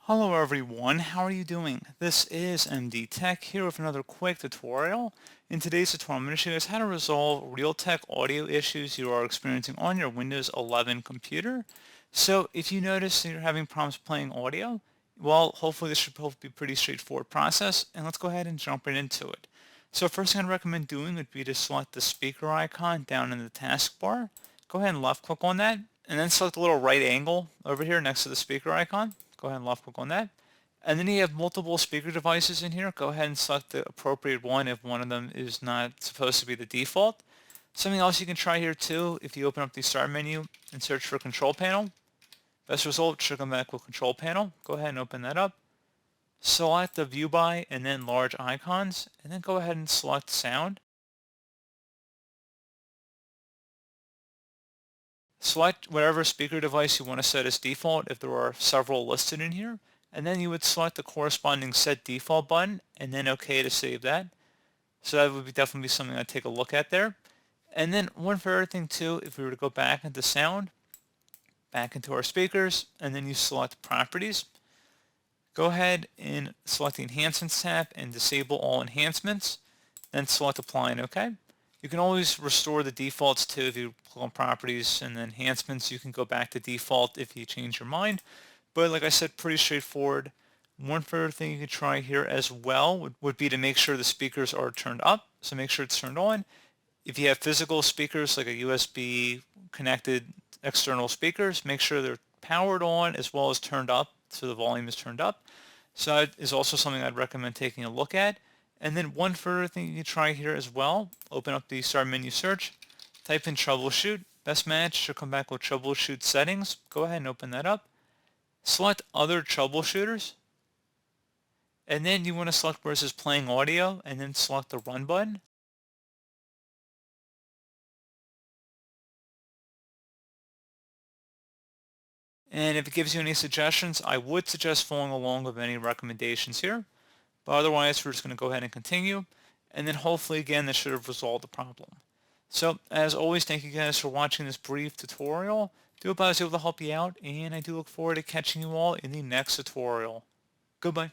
Hello everyone, how are you doing? This is MD Tech here with another quick tutorial. In today's tutorial, I'm going to show you guys how to resolve Realtek audio issues you are experiencing on your Windows 11 computer. So if you notice that you're having problems playing audio, well, hopefully this should be a pretty straightforward process, and let's go ahead and jump right into it. So first thing I'd recommend doing would be to select the speaker icon down in the taskbar. Go ahead and left click on that, and then select the little right angle over here next to the speaker icon. Go ahead and left click on that. And then you have multiple speaker devices in here. Go ahead and select the appropriate one if one of them is not supposed to be the default. Something else you can try here too, if you open up the start menu and search for control panel, best result should come back with control panel. Go ahead and open that up. Select the view by and then large icons, and then go ahead and select sound. Select whatever speaker device you want to set as default if there are several listed in here, and then you would select the corresponding set default button and then OK to save that. So that would definitely be something I'd take a look at there. And then one further thing too, if we were to go back into sound, back into our speakers, and then you select properties, go ahead and select the enhancements tab and disable all enhancements, then select apply and OK. You can always restore the defaults too. If you click on properties and enhancements, you can go back to default if you change your mind. But like I said, pretty straightforward. One further thing you can try here as well would be to make sure the speakers are turned up. So make sure it's turned on. If you have physical speakers like a USB connected external speakers, make sure they're powered on as well as turned up so the volume is turned up. So that is also something I'd recommend taking a look at. And then one further thing you can try here as well, open up the start menu search, type in troubleshoot. Best match should come back with troubleshoot settings. Go ahead and open that up. Select other troubleshooters. And then you want to select where it says playing audio and then select the run button. And if it gives you any suggestions, I would suggest following along with any recommendations here. But otherwise, we're just going to go ahead and continue. And then hopefully, again, this should have resolved the problem. So, as always, thank you guys for watching this brief tutorial. Do hope I was able to help you out, and I do look forward to catching you all in the next tutorial. Goodbye.